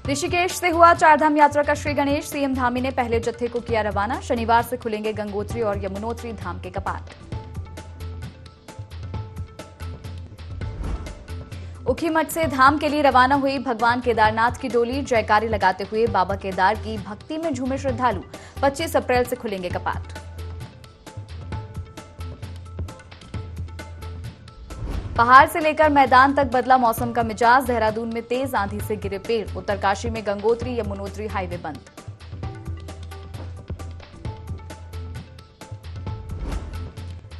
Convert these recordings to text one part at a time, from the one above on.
ऋषिकेश से हुआ चारधाम यात्रा का श्री गणेश। सीएम धामी ने पहले जत्थे को किया रवाना। शनिवार से खुलेंगे गंगोत्री और यमुनोत्री धाम के कपाट। उखीमठ से धाम के लिए रवाना हुई भगवान केदारनाथ की डोली। जयकारे लगाते हुए बाबा केदार की भक्ति में झूमे श्रद्धालु। 25 अप्रैल से खुलेंगे कपाट। पहाड़ से लेकर मैदान तक बदला मौसम का मिजाज। देहरादून में तेज आंधी से गिरे पेड़। उत्तरकाशी में गंगोत्री यमुनोत्री हाईवे बंद।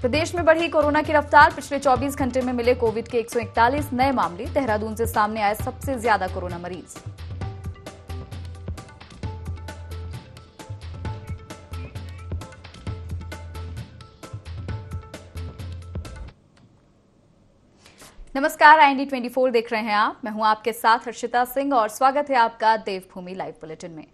प्रदेश में बढ़ी कोरोना की रफ्तार। पिछले 24 घंटे में मिले कोविड के 141 नए मामले। देहरादून से सामने आए सबसे ज्यादा कोरोना मरीज। नमस्कार, IND 24 देख रहे हैं आप। मैं हूं आपके साथ हर्षिता सिंह और स्वागत है आपका देवभूमि लाइव बुलेटिन में।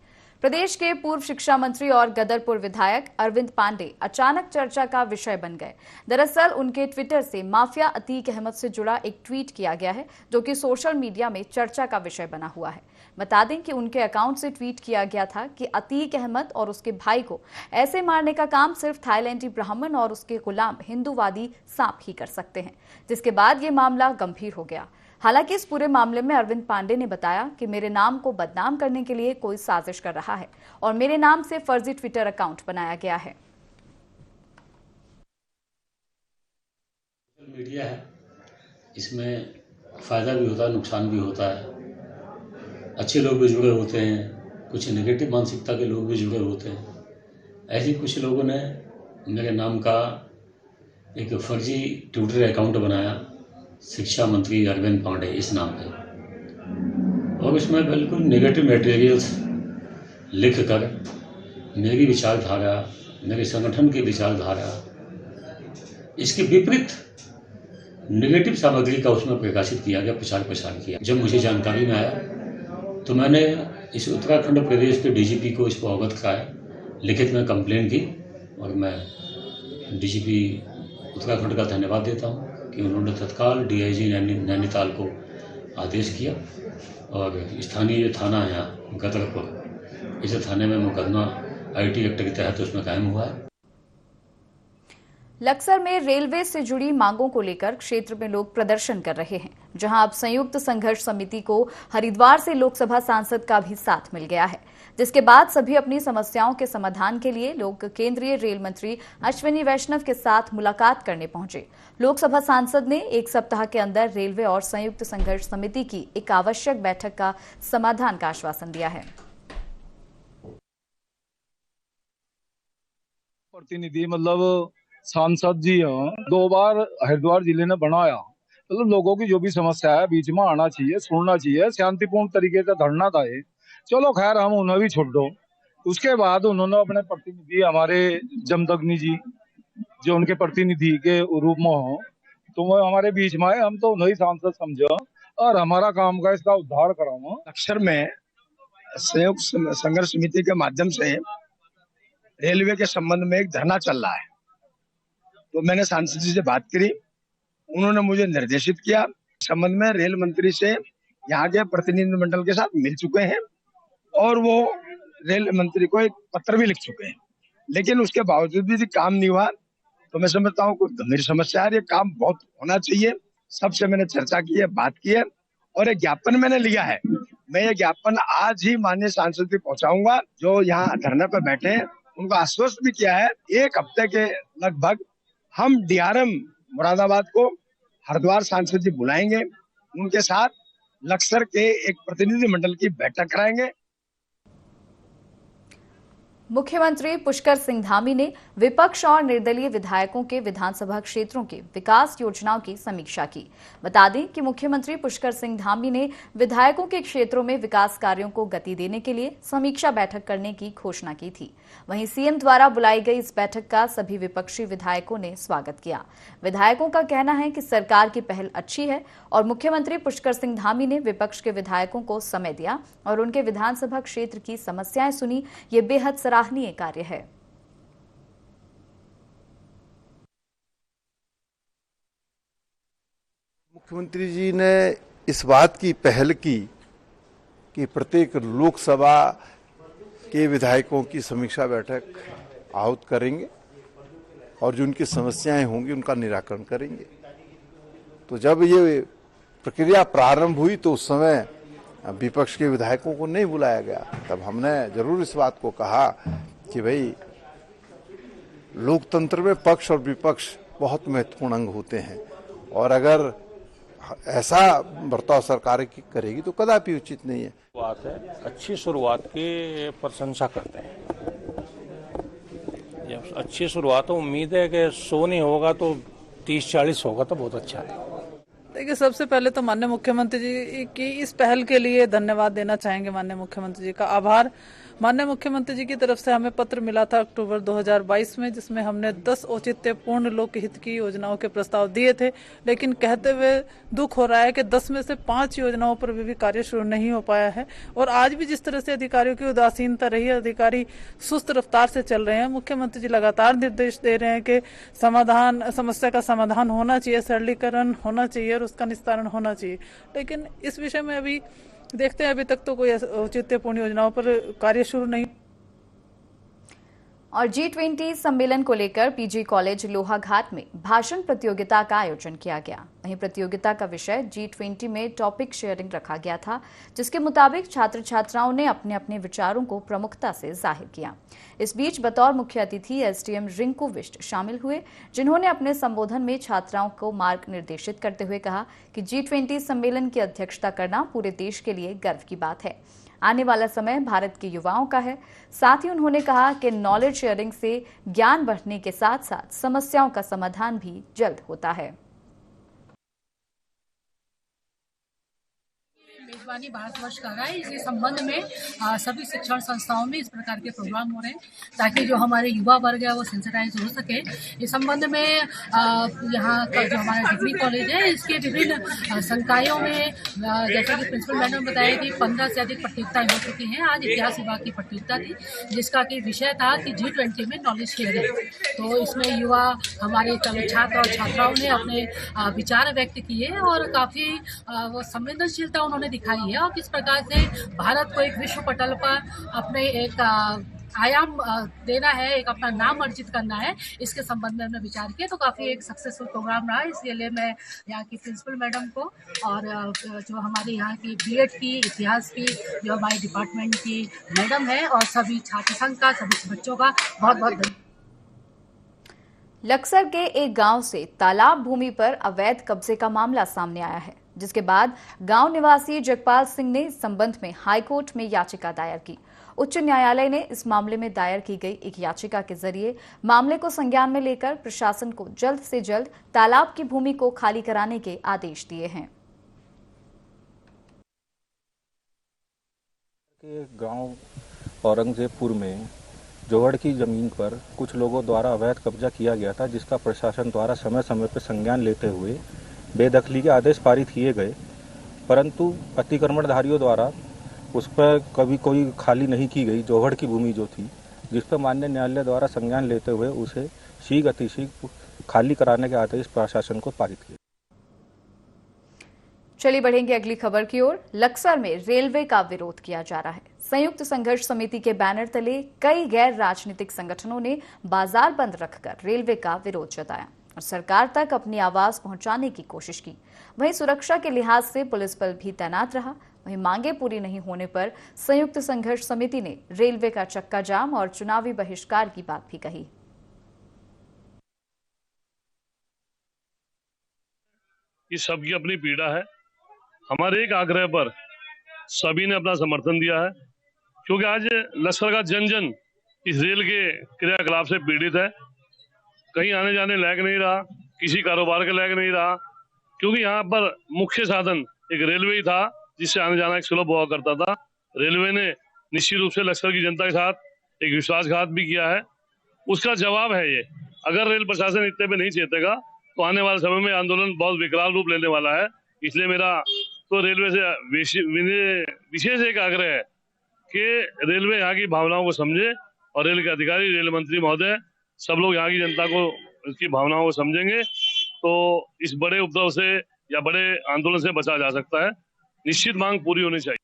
प्रदेश के पूर्व शिक्षा मंत्री और गदरपुर विधायक अरविंद पांडे अचानक चर्चा का विषय बन गए। दरअसल उनके ट्विटर से माफिया अतीक अहमद से जुड़ा एक ट्वीट किया गया है, जो कि सोशल मीडिया में चर्चा का विषय बना हुआ है। बता दें कि उनके अकाउंट से ट्वीट किया गया था कि अतीक अहमद और उसके भाई को ऐसे मारने का काम सिर्फ थाईलैंडी ब्राह्मण और उसके गुलाम हिंदूवादी सांप ही कर सकते हैं, जिसके बाद ये मामला गंभीर हो गया। हालांकि इस पूरे मामले में अरविंद पांडे ने बताया कि मेरे नाम को बदनाम करने के लिए कोई साजिश कर रहा है और मेरे नाम से फर्जी ट्विटर अकाउंट बनाया गया है। मीडिया है, इसमें फायदा भी होता है, नुकसान भी होता है। अच्छे लोग भी जुड़े होते हैं, कुछ नेगेटिव मानसिकता के लोग भी जुड़े होते हैं। ऐसे कुछ लोगों ने मेरे नाम का एक फर्जी ट्विटर अकाउंट बनाया, शिक्षा मंत्री अरविंद पांडे इस नाम पे, और उसमें बिल्कुल नेगेटिव मटेरियल्स लिख कर मेरी विचारधारा, मेरे संगठन की विचारधारा, इसके विपरीत नेगेटिव सामग्री का उसमें प्रकाशित किया गया, प्रचार प्रसार किया। जब मुझे जानकारी में आया तो मैंने इस उत्तराखंड प्रदेश के डीजीपी को इसको अवगत कराया, लिखित में कंप्लेन की, और मैं डीजीपी उत्तराखंड का धन्यवाद देता हूँ कि उन्होंने तत्काल डीआईजी नैनीताल को आदेश किया और स्थानीय जो थाना है यहाँ गदरपुर, इस थाने में मुकदमा IT एक्ट के तहत उसमें कायम हुआ है। लक्सर में रेलवे से जुड़ी मांगों को लेकर क्षेत्र में लोग प्रदर्शन कर रहे हैं, जहां अब संयुक्त संघर्ष समिति को हरिद्वार से लोकसभा सांसद का भी साथ मिल गया है, जिसके बाद सभी अपनी समस्याओं के समाधान के लिए लोग केंद्रीय रेल मंत्री अश्विनी वैष्णव के साथ मुलाकात करने पहुंचे। लोकसभा सांसद ने 1 सप्ताह के अंदर रेलवे और संयुक्त संघर्ष समिति की एक आवश्यक बैठक का समाधान का आश्वासन दिया है। प्रतिनिधि मतलब सांसद जी हैं, 2 बार हरिद्वार जिले ने बनाया, मतलब लोगों की जो भी समस्या है बीच में आना चाहिए, सुनना चाहिए, शांतिपूर्ण तरीके से धरना था। चलो खैर, हम उन्हें भी छोड़ दो। उसके बाद उन्होंने अपने प्रतिनिधि हमारे जमदग्नि जी, जो उनके प्रतिनिधि के रूप में हो, तो वो हमारे बीच में आए। हम तो उन्हें सांसद समझो और हमारा काम का इसका उद्धार कराओ। अक्षर में संयुक्त संघर्ष समिति के माध्यम से रेलवे के संबंध में एक धरना चल रहा है, तो मैंने सांसद जी से बात करी, उन्होंने मुझे निर्देशित किया। संबंध में रेल मंत्री से यहाँ के प्रतिनिधि मंडल के साथ मिल चुके हैं और वो रेल मंत्री को एक पत्र भी लिख चुके हैं, लेकिन उसके बावजूद भी काम नहीं हुआ। तो मैं समझता हूँ कोई गंभीर समस्या है, ये काम बहुत होना चाहिए। सबसे मैंने चर्चा की है, बात की है और एक ज्ञापन मैंने लिया है। मैं ये ज्ञापन आज ही माननीय सांसद भी पहुंचाऊंगा। जो यहाँ धरना पर बैठे हैं उनको आश्वस्त भी किया है, 1 हफ्ते के लगभग हम DRM मुरादाबाद को हरिद्वार सांसद जी बुलाएंगे, उनके साथ लक्सर के एक प्रतिनिधि मंडल की बैठक कराएंगे। मुख्यमंत्री पुष्कर सिंह धामी ने विपक्ष और निर्दलीय विधायकों के विधानसभा क्षेत्रों के विकास योजनाओं की समीक्षा की। बता दें कि मुख्यमंत्री पुष्कर सिंह धामी ने विधायकों के क्षेत्रों में विकास कार्यों को गति देने के लिए समीक्षा बैठक करने की घोषणा की थी। वहीं सीएम द्वारा बुलाई गई इस बैठक का सभी विपक्षी विधायकों ने स्वागत किया। विधायकों का कहना है कि सरकार की पहल अच्छी है और मुख्यमंत्री पुष्कर सिंह धामी ने विपक्ष के विधायकों को समय दिया और उनके विधानसभा क्षेत्र की समस्याएं सुनी। ये बेहद सराहनीय कार्य है। मुख्यमंत्री जी ने इस बात की पहल की कि प्रत्येक लोकसभा के विधायकों की समीक्षा बैठक आहूत करेंगे और जो उनकी समस्याएं होंगी उनका निराकरण करेंगे। तो जब ये प्रक्रिया प्रारंभ हुई तो उस समय विपक्ष के विधायकों को नहीं बुलाया गया। तब हमने जरूर इस बात को कहा कि भाई लोकतंत्र में पक्ष और विपक्ष बहुत महत्वपूर्ण अंग होते हैं और अगर ऐसा बर्ताव सरकार की करेगी तो कदापि उचित नहीं है। बात है, अच्छी शुरुआत की प्रशंसा करते हैं। जब अच्छी शुरुआत हो, उम्मीद है कि 100 नहीं होगा तो 30-40 होगा तो बहुत अच्छा है। देखिए, सबसे पहले तो माननीय मुख्यमंत्री जी की इस पहल के लिए धन्यवाद देना चाहेंगे। माननीय मुख्यमंत्री जी का आभार। माननीय मुख्यमंत्री जी की तरफ से हमें पत्र मिला था अक्टूबर 2022 में, जिसमें हमने 10 औचित्यपूर्ण लोकहित की योजनाओं के प्रस्ताव दिए थे। लेकिन कहते हुए दुख हो रहा है कि 10 में से 5 योजनाओं पर भी कार्य शुरू नहीं हो पाया है और आज भी जिस तरह से अधिकारियों की उदासीनता रही है, अधिकारी सुस्त रफ्तार से चल रहे हैं। मुख्यमंत्री जी लगातार निर्देश दे रहे हैं कि समस्या का समाधान होना चाहिए, सरलीकरण होना चाहिए और उसका निस्तारण होना चाहिए। लेकिन इस विषय में अभी देखते हैं, अभी तक तो कोई औचित्यपूर्ण योजनाओं पर कार्य शुरू नहीं। और G20 सम्मेलन को लेकर पीजी कॉलेज लोहाघाट में भाषण प्रतियोगिता का आयोजन किया गया। वहीं प्रतियोगिता का विषय G20 में टॉपिक शेयरिंग रखा गया था, जिसके मुताबिक छात्र छात्राओं ने अपने अपने विचारों को प्रमुखता से जाहिर किया। इस बीच बतौर मुख्य अतिथि एसडीएम रिंकू विष्ट शामिल हुए, जिन्होंने अपने संबोधन में छात्राओं को मार्ग निर्देशित करते हुए कहा कि G20 सम्मेलन की अध्यक्षता करना पूरे देश के लिए गर्व की बात है। आने वाला समय भारत के युवाओं का है। साथ ही उन्होंने कहा कि नॉलेज शेयरिंग से ज्ञान बढ़ने के साथ साथ समस्याओं का समाधान भी जल्द होता है। मेजबानी भारतवर्ष कर रहा है। इसी संबंध में सभी शिक्षण संस्थाओं में इस प्रकार के प्रोग्राम हो रहे हैं ताकि जो हमारे युवा वर्ग है वो सेंसिटाइज हो सके। इस संबंध में यहाँ का जो हमारा डिग्री कॉलेज है, इसके विभिन्न संकायों में जैसे कि प्रिंसिपल मैडम ने बताया कि 15 से अधिक प्रतियोगिताएं हो चुकी हैं। आज इतिहास विभाग की प्रतियोगिता थी, जिसका कि विषय था कि G20 में नॉलेज शेयरिंग। तो इसमें युवा हमारे छात्र और छात्राओं ने अपने विचार व्यक्त किए और काफी वो संवेदनशीलता उन्होंने दिखाई है और किस प्रकार से भारत को एक विश्व पटल पर अपने एक आयाम देना है, एक अपना नाम अर्जित करना है, इसके संबंध में हमने विचार किया। तो काफ़ी एक सक्सेसफुल प्रोग्राम रहा। इसलिए मैं यहाँ की प्रिंसिपल मैडम को और जो हमारे यहाँ की बीएड की इतिहास की जो हमारे डिपार्टमेंट की मैडम है और सभी छात्र संघ का, सभी बच्चों का बहुत बहुत धन्यवाद। लक्सर के एक गांव से तालाब भूमि पर अवैध कब्जे का मामला सामने आया है, जिसके बाद गांव निवासी जगपाल सिंह ने इस संबंध में हाईकोर्ट में याचिका दायर की। उच्च न्यायालय ने इस मामले में दायर की गई एक याचिका के जरिए मामले को संज्ञान में लेकर प्रशासन को जल्द से जल्द तालाब की भूमि को खाली कराने के आदेश दिए हैं। गांव औरंगजेबपुर में जोहड़ की जमीन पर कुछ लोगों द्वारा अवैध कब्जा किया गया था, जिसका प्रशासन द्वारा समय समय पर संज्ञान लेते हुए बेदखली के आदेश पारित किए गए, परंतु अतिक्रमणधारियों द्वारा उस पर कभी कोई खाली नहीं की गई जोहड़ की भूमि जो थी, जिस पर माननीय न्यायालय द्वारा संज्ञान लेते हुए उसे शीघ्र अतिशीघ्र खाली कराने के आदेश प्रशासन को पारित किए। चलिए बढ़ेंगे अगली खबर की ओर। लक्सर में रेलवे का विरोध किया जा रहा है। संयुक्त संघर्ष समिति के बैनर तले कई गैर राजनीतिक संगठनों ने बाजार बंद रखकर रेलवे का विरोध जताया और सरकार तक अपनी आवाज पहुंचाने की कोशिश की। वहीं सुरक्षा के लिहाज से पुलिस बल भी तैनात रहा। वहीं मांगे पूरी नहीं होने पर संयुक्त संघर्ष समिति ने रेलवे का चक्का जाम और चुनावी बहिष्कार की बात भी कही। ये सबकी अपनी पीड़ा है। हमारे एक आग्रह पर सभी ने अपना समर्थन दिया है, क्योंकि आज लश्कर का जन जन इस रेल के क्रियाकलाप से पीड़ित है। कहीं आने जाने लायक नहीं रहा, किसी कारोबार के लायक नहीं रहा, क्योंकि यहाँ पर मुख्य साधन एक रेलवे ही था जिससे आने जाना एक सुलभ हुआ करता था। रेलवे ने निश्चित रूप से लश्कर की जनता के साथ एक विश्वासघात भी किया है। उसका जवाब है ये। अगर रेल प्रशासन इतने पे नहीं चेतेगा तो आने वाले समय में आंदोलन बहुत विकराल रूप लेने वाला है। इसलिए मेरा तो रेलवे से विशेष एक आग्रह है कि रेलवे यहाँ की भावनाओं को समझे और रेल के अधिकारी, रेल मंत्री महोदय, सब लोग यहाँ की जनता को इसकी भावनाओं को समझेंगे तो इस बड़े उपद्रव से या बड़े आंदोलन से बचा जा सकता है। निश्चित मांग पूरी होनी चाहिए।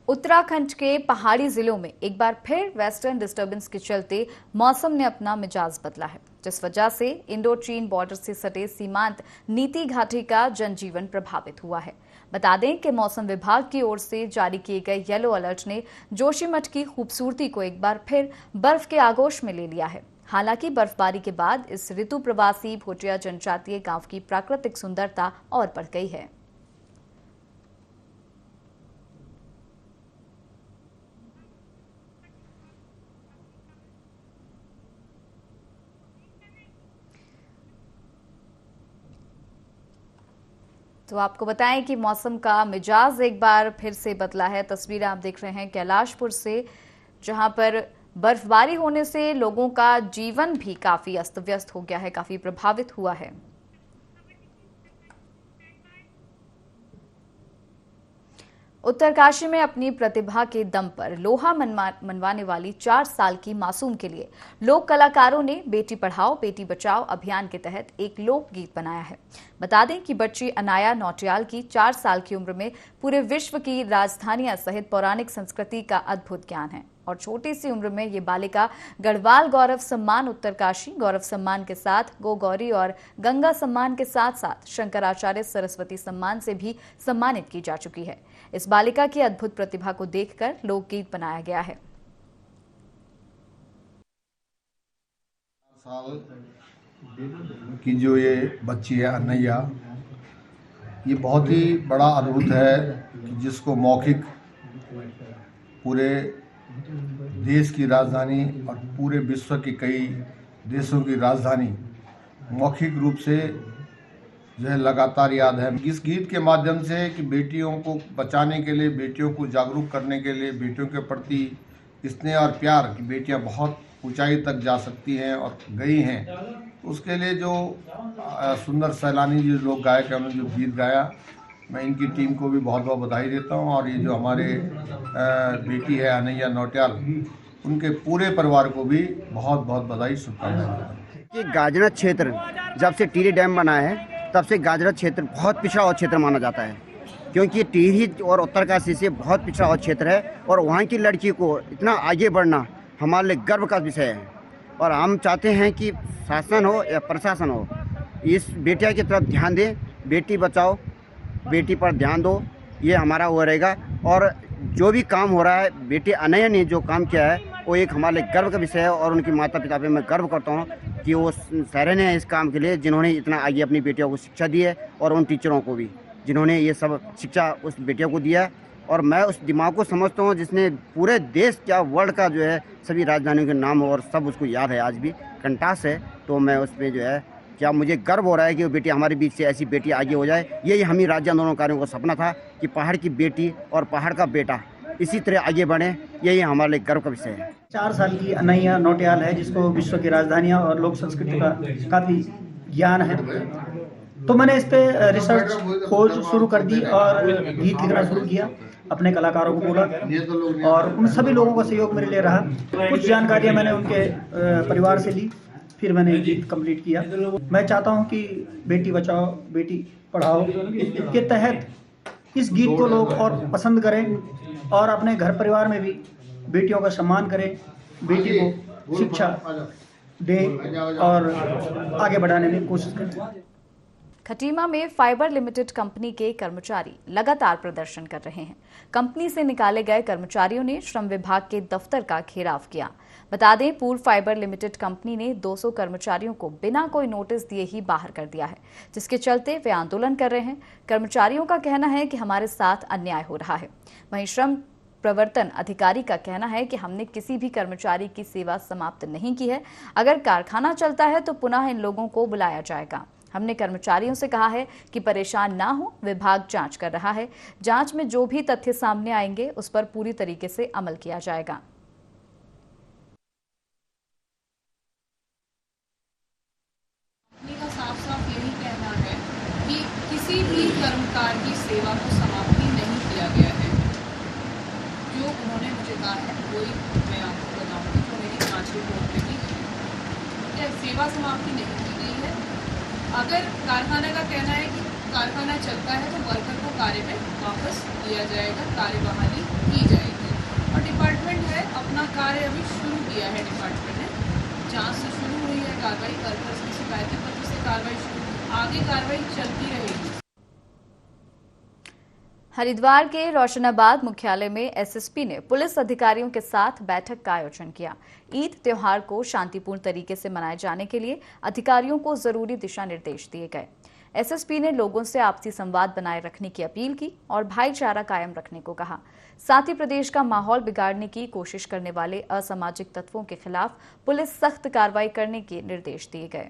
उत्तराखंड के पहाड़ी जिलों में एक बार फिर वेस्टर्न डिस्टर्बेंस के चलते मौसम ने अपना मिजाज बदला है, जिस वजह से इंडो चीन बॉर्डर से सटे सीमांत नीति घाटी का जनजीवन प्रभावित हुआ है। बता दें कि मौसम विभाग की ओर से जारी किए गए येलो अलर्ट ने जोशीमठ की खूबसूरती को एक बार फिर बर्फ के आगोश में ले लिया है। हालांकि बर्फबारी के बाद इस ऋतु प्रवासी भोटिया जनजातीय गांव की प्राकृतिक सुंदरता और बढ़ गई है। तो आपको बताएं कि मौसम का मिजाज एक बार फिर से बदला है। तस्वीरें आप देख रहे हैं कैलाशपुर से, जहां पर बर्फबारी होने से लोगों का जीवन भी काफी अस्त व्यस्त हो गया है, काफी प्रभावित हुआ है। उत्तरकाशी में अपनी प्रतिभा के दम पर लोहा मनवाने वाली 4 साल की मासूम के लिए लोक कलाकारों ने बेटी पढ़ाओ बेटी बचाओ अभियान के तहत एक लोकगीत बनाया है। बता दें कि बच्ची अनाया नौटियाल की 4 साल की उम्र में पूरे विश्व की राजधानियां सहित पौराणिक संस्कृति का अद्भुत ज्ञान है और छोटी सी उम्र में ये बालिका गढ़वाल गौरव सम्मान, उत्तरकाशी गौरव सम्मान के साथ गो गौरी और गंगा सम्मान के साथ साथ शंकराचार्य सरस्वती सम्मान से भी सम्मानित की जा चुकी है। इस बालिका की अद्भुत प्रतिभा को देखकर लोकगीत बनाया गया है। साल की जो ये बच्ची है अनैया, ये बहुत ही बड़ा अद्भुत है कि जिसको मौखिक पूरे देश की राजधानी और पूरे विश्व की कई देशों की राजधानी मौखिक रूप से जो है लगातार याद है। इस गीत के माध्यम से कि बेटियों को बचाने के लिए, बेटियों को जागरूक करने के लिए, बेटियों के प्रति स्नेह और प्यार कि बेटियां बहुत ऊंचाई तक जा सकती हैं और गई हैं, उसके लिए जो सुंदर सैलानी जो लोग गायक हैं उन्होंने जो गीत गाया, मैं इनकी टीम को भी बहुत बहुत बधाई देता हूं। और ये जो हमारे बेटी है अनैया नौटियाल, उनके पूरे परिवार को भी बहुत बहुत बधाई, शुभकामनाएं। ये गाजरा क्षेत्र जब से टिहरी डैम बना है तब से गाजरा क्षेत्र बहुत पिछड़ा हुआ क्षेत्र माना जाता है, क्योंकि ये टिहरी और उत्तरकाशी से बहुत पिछड़ा हुआ क्षेत्र है और वहाँ की लड़की को इतना आगे बढ़ना हमारे लिए गर्व का विषय है। और हम चाहते हैं कि शासन हो या प्रशासन हो, इस बेटिया की तरफ ध्यान दें, बेटी बचाओ बेटी पर ध्यान दो, ये हमारा वो रहेगा। और जो भी काम हो रहा है, बेटी अनैया ने जो काम किया है वो एक हमारे लिए गर्व का विषय है और उनके माता पिता पे मैं गर्व करता हूँ कि वो सराहनीय है इस काम के लिए, जिन्होंने इतना आगे अपनी बेटियों को शिक्षा दी है और उन टीचरों को भी जिन्होंने ये सब शिक्षा उस बेटियों को दिया है। और मैं उस दिमाग को समझता हूँ जिसने पूरे देश क्या वर्ल्ड का जो है सभी राजधानियों के नाम और सब उसको याद है, आज भी कंटास है। तो मैं उस पर जो है क्या मुझे गर्व हो रहा है कि वो बेटी हमारे बीच से ऐसी बेटी आगे हो जाए। यही हम ही राज्य आंदोलनकारियों का सपना था कि पहाड़ की बेटी और पहाड़ का बेटा इसी तरह आगे बढ़े, यही हमारे लिए गर्व का विषय है। 4 साल की अनैया नौटियाल है जिसको विश्व की राजधानियाँ और लोक संस्कृति का काफ़ी ज्ञान है। तो मैंने इस पे रिसर्च खोज शुरू कर दी और गीत लिखना शुरू किया, अपने कलाकारों को बोला और उन सभी लोगों का सहयोग मेरे लिए रहा। कुछ जानकारियाँ मैंने उनके परिवार से ली, फिर मैंने गीत कंप्लीट किया। मैं चाहता हूँ कि बेटी बचाओ बेटी पढ़ाओ के तहत इस गीत को लोग और पसंद करें और अपने घर परिवार में भी बेटियों का सम्मान करें, बेटी को शिक्षा दें और आगे बढ़ाने में कोशिश करें। खटीमा में फाइबर लिमिटेड कंपनी के कर्मचारी लगातार प्रदर्शन कर रहे हैं। कंपनी से निकाले गए कर्मचारियों ने श्रम विभाग के दफ्तर का घेराव किया। बता दें, पूर्व फाइबर लिमिटेड कंपनी ने 200 कर्मचारियों को बिना कोई नोटिस दिए ही बाहर कर दिया है, जिसके चलते वे आंदोलन कर रहे हैं। कर्मचारियों का कहना है कि हमारे साथ अन्याय हो रहा है। वहीं श्रम प्रवर्तन अधिकारी का कहना है कि हमने किसी भी कर्मचारी की सेवा समाप्त नहीं की है। अगर कारखाना चलता है तो पुनः इन लोगों को बुलाया जाएगा। हमने कर्मचारियों से कहा है कि परेशान ना हो, विभाग जांच कर रहा है। जांच में जो भी तथ्य सामने आएंगे उस पर पूरी तरीके से अमल किया जाएगा। का साफ-साफ यही कहना है कि किसी भी कर्मकार की सेवा को समाप्ति नहीं किया गया है। जो उन्होंने मुझे कहा है वही मैं आपको बताऊंगी, जो मेरी जांच रिपोर्ट में थी। सेवा समाप्ति नहीं की गई है। अगर कारखाना का कहना है कि कारखाना चलता है तो वर्कर को कार्य में वापस लिया जाएगा, कार्य बहाली की जाएगी। और डिपार्टमेंट है अपना कार्य अभी शुरू किया है। डिपार्टमेंट ने जांच से शुरू हुई है कार्रवाई, वर्कर्स की शिकायतें पत्र से कार्रवाई शुरू, आगे कार्रवाई चलती रहेगी। हरिद्वार के रोशनाबाद मुख्यालय में एसएसपी ने पुलिस अधिकारियों के साथ बैठक का आयोजन किया। ईद त्योहार को शांतिपूर्ण तरीके से मनाए जाने के लिए अधिकारियों को जरूरी दिशा निर्देश दिए गए। एसएसपी ने लोगों से आपसी संवाद बनाए रखने की अपील की और भाईचारा कायम रखने को कहा। साथ ही प्रदेश का माहौल बिगाड़ने की कोशिश करने वाले असामाजिक तत्वों के खिलाफ पुलिस सख्त कार्रवाई करने के निर्देश दिए गए।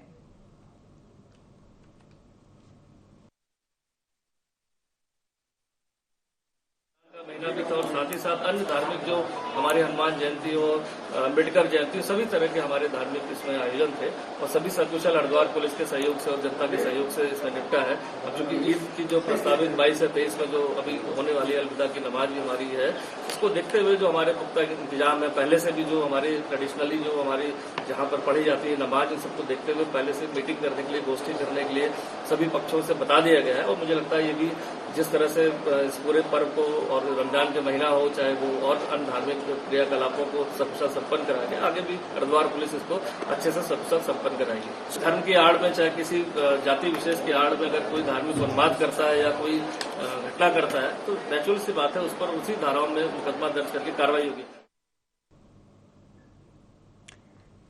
महीना भी था और साथ ही साथ अन्य धार्मिक जो हमारे हनुमान जयंती और अम्बेडकर जयंती, सभी तरह के हमारे धार्मिक इसमें आयोजन थे और सभी सकुशल हरिद्वार पुलिस के सहयोग से और जनता के सहयोग से इसमें निपटा है। और चूंकि ईद की जो प्रस्तावित 22 से 23 में जो अभी होने वाली अलविदा की नमाज भी हमारी है, उसको देखते हुए जो हमारे पुख्ता इंतजाम है, पहले से भी जो हमारे ट्रेडिशनली जो हमारी जहाँ पर पढ़ी जाती है नमाज, इन सबको देखते हुए पहले से मीटिंग करने के लिए, गोष्ठी करने के लिए सभी पक्षों से बता दिया गया है। और मुझे लगता है ये भी जिस तरह से इस पूरे पर्व को और रमजान के महीना हो, चाहे वो और अन्य धार्मिक क्रियाकलापों को सकुशल संपन्न कराएंगे, आगे भी हरिद्वार पुलिस इसको अच्छे से सकुशल संपन्न कराएगी। धर्म की आड़ में, चाहे किसी जाति विशेष की आड़ में अगर कोई धार्मिक उन्माद करता है या कोई घटना करता है तो नेचुरल सी बात है, उस पर उसी धाराओं में मुकदमा दर्ज करके कार्रवाई होगी।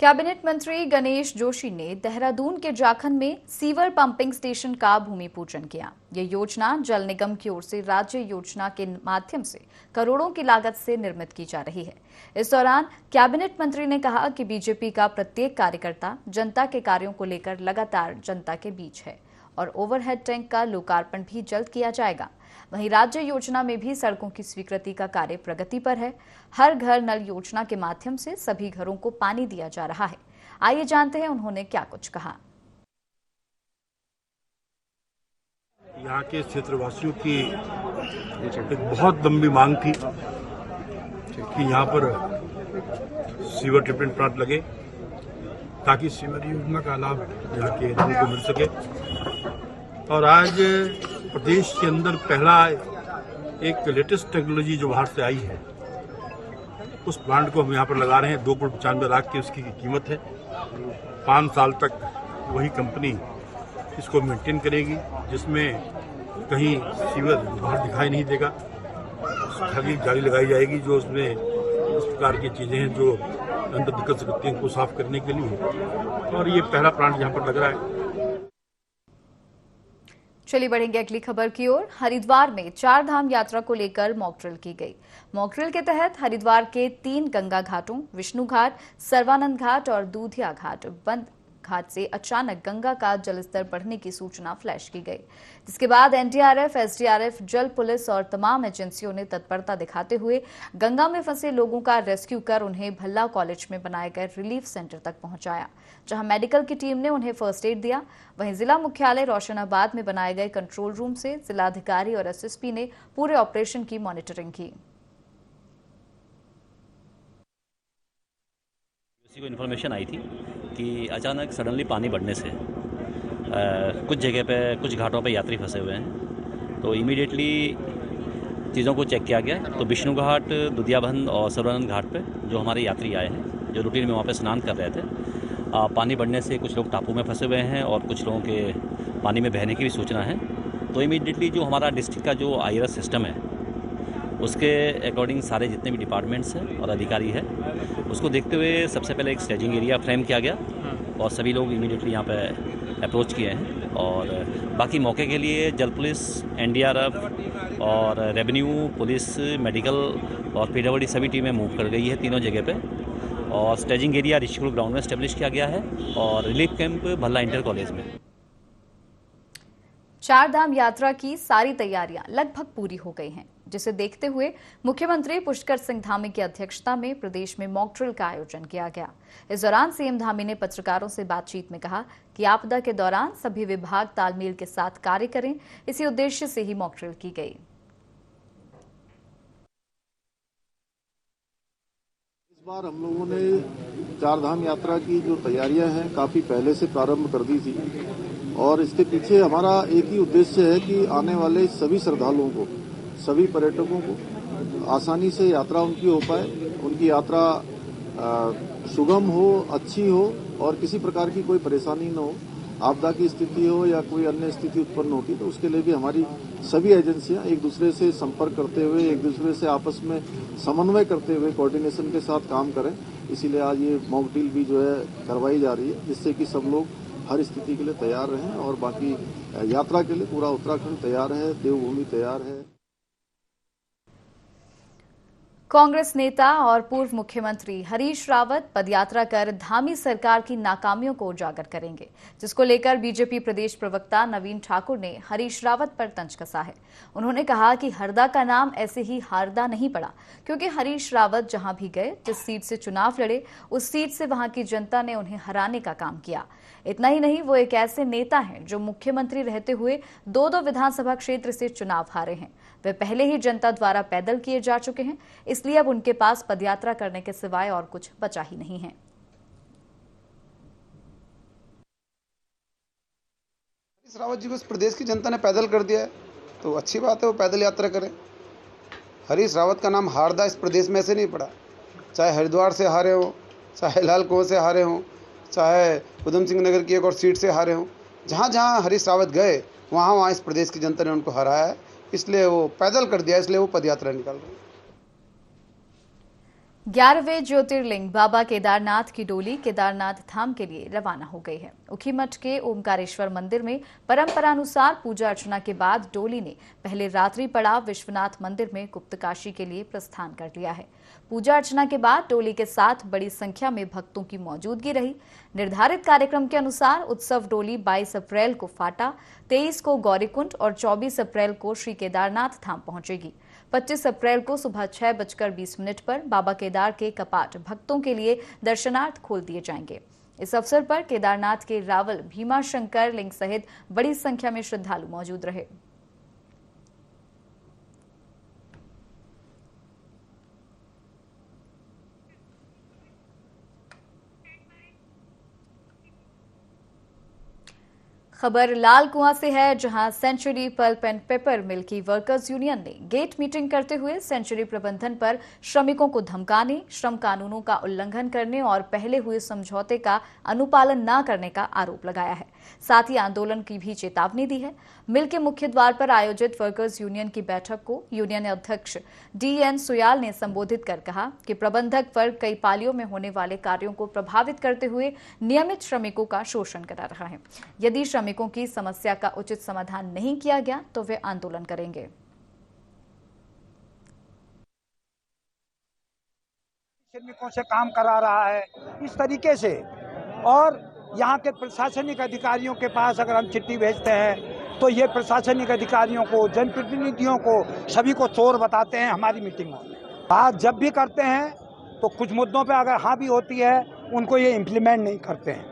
कैबिनेट मंत्री गणेश जोशी ने देहरादून के जाखन में सीवर पंपिंग स्टेशन का भूमि पूजन किया। ये योजना जल निगम की ओर से राज्य योजना के माध्यम से करोड़ों की लागत से निर्मित की जा रही है। इस दौरान कैबिनेट मंत्री ने कहा कि बीजेपी का प्रत्येक कार्यकर्ता जनता के कार्यों को लेकर लगातार जनता के बीच है और ओवरहेड टैंक का लोकार्पण भी जल्द किया जाएगा। वहीं राज्य योजना में भी सड़कों की स्वीकृति का कार्य प्रगति पर है। हर घर नल योजना के माध्यम से सभी घरों को पानी दिया जा रहा है। आइए जानते हैं उन्होंने क्या कुछ कहा। यहाँ के क्षेत्रवासियों की एक बहुत लंबी मांग थी कि यहाँ पर सीवर ट्रीटमेंट प्लांट लगे ताकि सीवर योजना का लाभ यहाँ के लोगों को मिल सके। और आज प्रदेश के अंदर पहला एक लेटेस्ट टेक्नोलॉजी जो बाहर से आई है, उस प्लांट को हम यहाँ पर लगा रहे हैं। 2.95 लाख की उसकी कीमत है। 5 साल तक वही कंपनी इसको मेंटेन करेगी, जिसमें कहीं सीवर बाहर दिखाई नहीं देगा। खाली जाली लगाई जाएगी जो उसमें इस प्रकार की चीजें हैं जो अंदर दिक्कत से करती हैं, उनको साफ करने के लिए। और ये पहला प्लांट यहाँ पर लग रहा है। चलिए बढ़ेंगे अगली खबर की ओर। हरिद्वार में 4 धाम यात्रा को लेकर मॉक ड्रिल की गई। मॉक ड्रिल के तहत हरिद्वार के 3 गंगा घाटों विष्णु घाट, सर्वानंद घाट और दूधिया घाट बंद घाट से अचानक गंगा का जलस्तर बढ़ने की सूचना फ्लैश की गई, जिसके बाद एनडीआरएफ, एसडीआरएफ, जल पुलिस और तमाम एजेंसियों ने तत्परता दिखाते हुए गंगा में फंसे लोगों का रेस्क्यू कर उन्हें भल्ला कॉलेज में बनाए गए रिलीफ सेंटर तक पहुंचाया, जहां मेडिकल की टीम ने उन्हें फर्स्ट एड दिया। वहीं जिला मुख्यालय रोशनाबाद में बनाए गए कंट्रोल रूम से जिलाधिकारी और एसएसपी ने पूरे ऑपरेशन की मॉनिटरिंग की। को इन्फॉर्मेशन आई थी कि अचानक सडनली पानी बढ़ने से कुछ जगह पे, कुछ घाटों पे यात्री फंसे हुए हैं। तो इमीडिएटली चीज़ों को चेक किया गया। तो विष्णु घाट, दुधियाबंद और सर्वानंद घाट पे जो हमारे यात्री आए हैं, जो रूटीन में वहाँ पे स्नान कर रहे थे, पानी बढ़ने से कुछ लोग टापू में फंसे हुए हैं और कुछ लोगों के पानी में बहने की भी सूचना है। तो इमीडिएटली जो हमारा डिस्ट्रिक्ट का जो आईआरएस सिस्टम है, उसके अकॉर्डिंग सारे जितने भी डिपार्टमेंट्स हैं और अधिकारी है, उसको देखते हुए सबसे पहले एक स्टेजिंग एरिया फ्रेम किया गया और सभी लोग इमीडिएटली यहाँ पे अप्रोच किए हैं। और बाकी मौके के लिए जल पुलिस, एनडीआरएफ और रेवेन्यू पुलिस, मेडिकल और पीडब्ल्यूडी सभी टीमें मूव कर गई है तीनों जगह पे। और स्टेजिंग एरिया ऋषि कुल ग्राउंड में एस्टेब्लिश किया गया है और relief camp Bhalla inter college में। चार धाम यात्रा की सारी तैयारियां लगभग पूरी हो गई हैं, जिसे देखते हुए मुख्यमंत्री पुष्कर सिंह धामी की अध्यक्षता में प्रदेश में मॉक ड्रिल का आयोजन किया गया। इस दौरान सीएम धामी ने पत्रकारों से बातचीत में कहा कि आपदा के दौरान सभी विभाग तालमेल के साथ कार्य करें, इसी उद्देश्य से ही मॉक ड्रिल की गई। इस बार हम लोगों ने चार धाम यात्रा की जो तैयारियां हैं काफी पहले से प्रारंभ कर दी थी और इसके पीछे हमारा एक ही उद्देश्य है कि आने वाले सभी श्रद्धालुओं को, सभी पर्यटकों को आसानी से यात्रा उनकी हो पाए, उनकी यात्रा सुगम हो, अच्छी हो और किसी प्रकार की कोई परेशानी न हो। आपदा की स्थिति हो या कोई अन्य स्थिति उत्पन्न होती तो उसके लिए भी हमारी सभी एजेंसियां एक दूसरे से संपर्क करते हुए, एक दूसरे से आपस में समन्वय करते हुए कोऑर्डिनेशन के साथ काम करें। इसीलिए आज ये मॉक ड्रिल भी जो है करवाई जा रही है, जिससे कि सब लोग हर स्थिति के लिए तैयार रहें और बाकी यात्रा के लिए पूरा उत्तराखंड तैयार है, देवभूमि तैयार है। कांग्रेस नेता और पूर्व मुख्यमंत्री हरीश रावत पदयात्रा कर धामी सरकार की नाकामियों को उजागर करेंगे, जिसको लेकर बीजेपी प्रदेश प्रवक्ता नवीन ठाकुर ने हरीश रावत पर तंज कसा है। उन्होंने कहा कि हरदा का नाम ऐसे ही हारदा नहीं पड़ा, क्योंकि हरीश रावत जहां भी गए, जिस सीट से चुनाव लड़े, उस सीट से वहां की जनता ने उन्हें हराने का काम किया। इतना ही नहीं, वो एक ऐसे नेता हैं जो मुख्यमंत्री रहते हुए 2 विधानसभा क्षेत्र से चुनाव हारे हैं। वे पहले ही जनता द्वारा पैदल किए जा चुके हैं, इसलिए अब उनके पास पदयात्रा करने के सिवाय और कुछ बचा ही नहीं है। हरीश रावत जी को इस प्रदेश की जनता ने पैदल कर दिया है तो अच्छी बात है, वो पैदल यात्रा करें। हरीश रावत का नाम हारदा इस प्रदेश में ऐसे नहीं पड़ा, चाहे हरिद्वार से हारे हो, चाहे लाल कुआं से हारे हो, चाहे उधम सिंह नगर की एक और सीट से हारे हो। जहाँ जहाँ हरीश रावत गए वहाँ वहाँ इस प्रदेश की जनता ने उनको हराया है, इसलिए वो पैदल कर दिया, इसलिए वो पदयात्रा निकाल रहे हैं। 11वें ज्योतिर्लिंग बाबा केदारनाथ की डोली केदारनाथ धाम के लिए रवाना हो गई है। उखीमठ के ओमकारेश्वर मंदिर में परंपरानुसार पूजा अर्चना के बाद डोली ने पहले रात्रि पड़ाव विश्वनाथ मंदिर में गुप्तकाशी के लिए प्रस्थान कर लिया है। पूजा अर्चना के बाद डोली के साथ बड़ी संख्या में भक्तों की मौजूदगी रही। निर्धारित कार्यक्रम के अनुसार उत्सव डोली 22 अप्रैल को फाटा, 23 को गौरीकुंड और 24 अप्रैल को श्री केदारनाथ धाम पहुंचेगी। 25 अप्रैल को सुबह 6:20 पर बाबा केदार के कपाट भक्तों के लिए दर्शनार्थ खोल दिए जाएंगे। इस अवसर पर केदारनाथ के रावल भीमाशंकर लिंग सहित बड़ी संख्या में श्रद्धालु मौजूद रहे। खबर लाल कुआं से है, जहां सेंचुरी पल्प एंड पेपर मिल की वर्कर्स यूनियन ने गेट मीटिंग करते हुए सेंचुरी प्रबंधन पर श्रमिकों को धमकाने, श्रम कानूनों का उल्लंघन करने और पहले हुए समझौते का अनुपालन न करने का आरोप लगाया है। साथ ही आंदोलन की भी चेतावनी दी है। मिल के मुख्य द्वार पर आयोजित वर्कर्स यूनियन की बैठक को यूनियन अध्यक्ष DN सुयाल ने संबोधित कर कहा कि प्रबंधक वर्ग कई पालियों में होने वाले कार्यों को प्रभावित करते हुए नियमित श्रमिकों का शोषण करा रहा है। यदि श्रमिकों की समस्या का उचित समाधान नहीं किया गया तो वे आंदोलन करेंगे। श्रमिकों से काम करा रहा है इस तरीके से, और यहाँ के प्रशासनिक अधिकारियों के पास अगर हम चिट्ठी भेजते हैं तो ये प्रशासनिक अधिकारियों को, जनप्रतिनिधियों को, सभी को चोर बताते हैं हमारी मीटिंगों में। बात जब भी करते हैं तो कुछ मुद्दों पे अगर हाँ भी होती है उनको ये इम्प्लीमेंट नहीं करते हैं,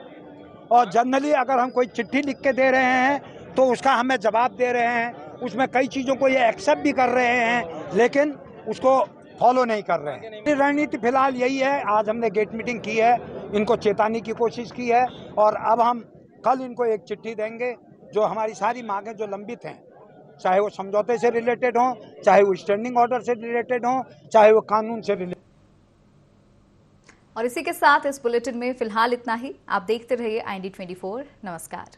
और जनरली अगर हम कोई चिट्ठी लिख के दे रहे हैं तो उसका हमें जवाब दे रहे हैं, उसमें कई चीज़ों को ये एक्सेप्ट भी कर रहे हैं लेकिन उसको फॉलो नहीं कर रहे हैं। रणनीति फिलहाल यही है। आज हमने गेट मीटिंग की है, इनको चेताने की कोशिश की है और अब हम कल इनको एक चिट्ठी देंगे जो हमारी सारी मांगें जो लंबित हैं, चाहे वो समझौते से रिलेटेड हो, चाहे वो स्टैंडिंग ऑर्डर से रिलेटेड हो, चाहे वो कानून से रिलेटेड। और इसी के साथ इस बुलेटिन में फिलहाल इतना ही। आप देखते रहिए IND24। नमस्कार।